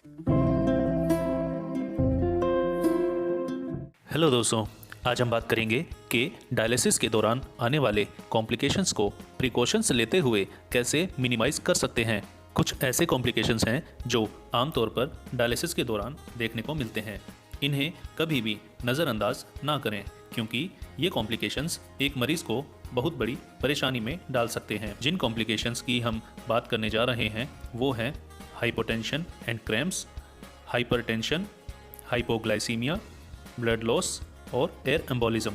Hello दोस्तों, आज हम बात करेंगे कि डायलिसिस के दौरान आने वाले कॉम्प्लिकेशंस को प्रिकॉशंस लेते हुए कैसे मिनिमाइज कर सकते हैं। कुछ ऐसे कॉम्प्लिकेशंस हैं जो आमतौर पर डायलिसिस के दौरान देखने को मिलते हैं। इन्हें कभी भी नज़रअंदाज ना करें, क्योंकि ये कॉम्प्लिकेशंस एक मरीज़ को बहुत बड़ी परेशानी में डाल सकते हैं। जिन कॉम्प्लिकेशंस की हम बात करने जा रहे हैं वो हैं hypotension and cramps, hypertension, hypoglycaemia, blood loss और एयर एम्बोलिज्म।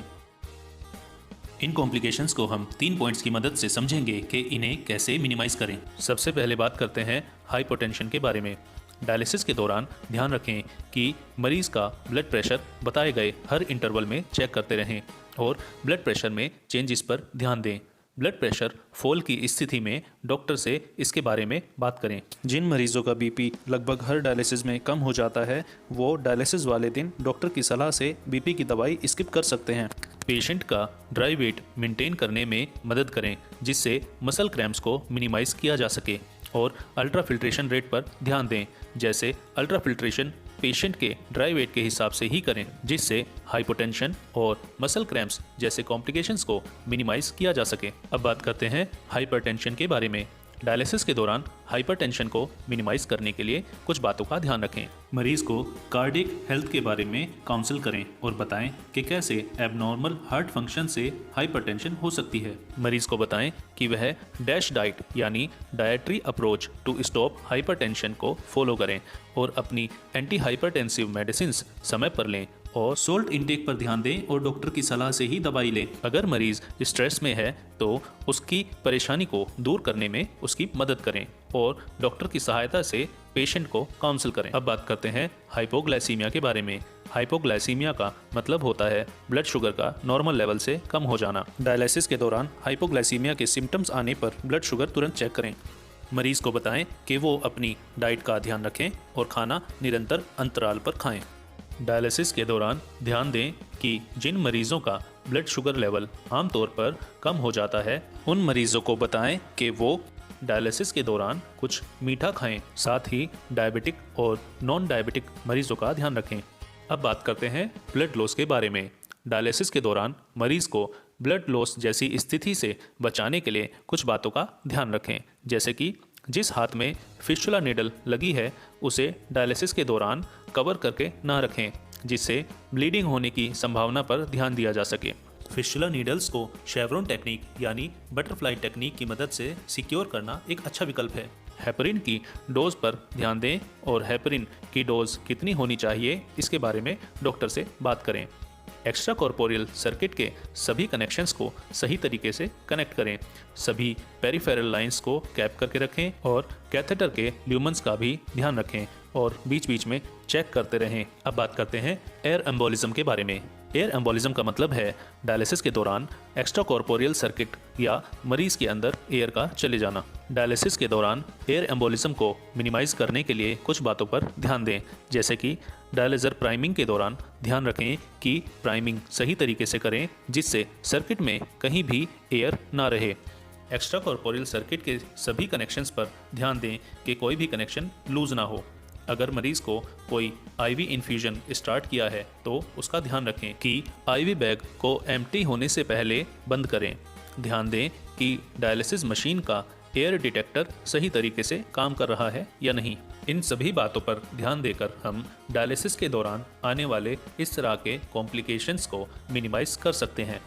इन कॉम्प्लिकेशंस को हम 3 पॉइंट्स की मदद से समझेंगे कि इन्हें कैसे मिनिमाइज करें। सबसे पहले बात करते हैं हाइपोटेंशन के बारे में। डायलिसिस के दौरान ध्यान रखें कि मरीज का ब्लड प्रेशर बताए गए हर इंटरवल में चेक करते रहें और ब्लड प्रेशर में चेंजेस पर ध्यान दें। ब्लड प्रेशर फॉल की स्थिति में डॉक्टर से इसके बारे में बात करें। जिन मरीजों का बीपी लगभग हर डायलिसिस में कम हो जाता है वो डायलिसिस वाले दिन डॉक्टर की सलाह से बीपी की दवाई स्किप कर सकते हैं। पेशेंट का ड्राई वेट मेंटेन करने में मदद करें जिससे मसल क्रैम्प्स को मिनिमाइज किया जा सके, और अल्ट्रा फिल्ट्रेशन रेट पर ध्यान दें। जैसे अल्ट्रा फिल्ट्रेशन पेशेंट के ड्राई वेट के हिसाब से ही करें, जिससे हाइपोटेंशन और मसल क्रैम्प्स जैसे कॉम्प्लिकेशंस को मिनिमाइज किया जा सके। अब बात करते हैं हाइपरटेंशन के बारे में। डायलिसिस के दौरान हाइपरटेंशन को मिनिमाइज करने के लिए कुछ बातों का ध्यान रखें। मरीज को कार्डियक हेल्थ के बारे में काउंसिल करें और बताएं कि कैसे एबनॉर्मल हार्ट फंक्शन से हाइपरटेंशन हो सकती है। मरीज को बताएं कि वह डैश डाइट यानी dietary approach to stop hypertension को फॉलो करें और अपनी एंटी हाइपरटेंसिव मेडिसिन समय पर लें और सोल्ट इंटेक पर ध्यान दें और डॉक्टर की सलाह से ही दवाई लें। अगर मरीज स्ट्रेस में है तो उसकी परेशानी को दूर करने में उसकी मदद करें और डॉक्टर की सहायता से पेशेंट को काउंसिल करें। अब बात करते हैं हाइपोग्लाइसीमिया के बारे में। हाइपोग्लाइसीमिया का मतलब होता है ब्लड शुगर का नॉर्मल लेवल से कम हो जाना। डायलिसिस के दौरान हाइपोग्लाइसीमिया के सिम्टम्स आने पर ब्लड शुगर तुरंत चेक करें। मरीज को बताएं कि वो अपनी डाइट का ध्यान रखें और खाना निरंतर अंतराल पर खाएं। डायलिसिस के दौरान ध्यान दें कि जिन मरीजों का ब्लड शुगर लेवल आमतौर पर कम हो जाता है उन मरीजों को बताएं कि वो डायलिसिस के दौरान कुछ मीठा खाएं। साथ ही डायबिटिक और नॉन डायबिटिक मरीजों का ध्यान रखें। अब बात करते हैं ब्लड लॉस के बारे में। डायलिसिस के दौरान मरीज को ब्लड लॉस जैसी स्थिति से बचाने के लिए कुछ बातों का ध्यान रखें, जैसे कि जिस हाथ में फिस्टुला नीडल लगी है उसे डायलिसिस के दौरान कवर करके ना रखें, जिससे ब्लीडिंग होने की संभावना पर ध्यान दिया जा सके। फिस्टुला नीडल्स को शेवरॉन टेक्निक यानी बटरफ्लाई टेक्निक की मदद से सिक्योर करना एक अच्छा विकल्प है। हेपरिन की डोज पर ध्यान दें और हेपरिन की डोज कितनी होनी चाहिए इसके बारे में डॉक्टर से बात करें। एक्स्ट्रा कॉर्पोरियल सर्किट के सभी कनेक्शंस को सही तरीके से कनेक्ट करें। सभी पेरिफेरल लाइंस को कैप करके रखें और कैथेटर के ल्यूमन्स का भी ध्यान रखें और बीच बीच में चेक करते रहें। अब बात करते हैं एयर एम्बोलिज्म के बारे में। एयर एम्बोलिज्म का मतलब है डायलिसिस के दौरान एक्स्ट्रा कॉर्पोरियल सर्किट या मरीज के अंदर एयर का चले जाना। डायलिसिस के दौरान एयर एम्बोलिज्म को मिनिमाइज करने के लिए कुछ बातों पर ध्यान दें, जैसे कि डायलिजर प्राइमिंग के दौरान ध्यान रखें कि प्राइमिंग सही तरीके से करें जिससे सर्किट में कहीं भी एयर ना रहे। एक्स्ट्रा कॉर्पोरियल सर्किट के सभी कनेक्शंस पर ध्यान दें कि कोई भी कनेक्शन लूज ना हो। अगर मरीज को कोई आईवी इन्फ्यूजन स्टार्ट किया है तो उसका ध्यान रखें कि आईवी बैग को एम्प्टी होने से पहले बंद करें। ध्यान दें कि डायलिसिस मशीन का एयर डिटेक्टर सही तरीके से काम कर रहा है या नहीं। इन सभी बातों पर ध्यान देकर हम डायलिसिस के दौरान आने वाले इस तरह के कॉम्प्लिकेशंस को मिनिमाइज कर सकते हैं।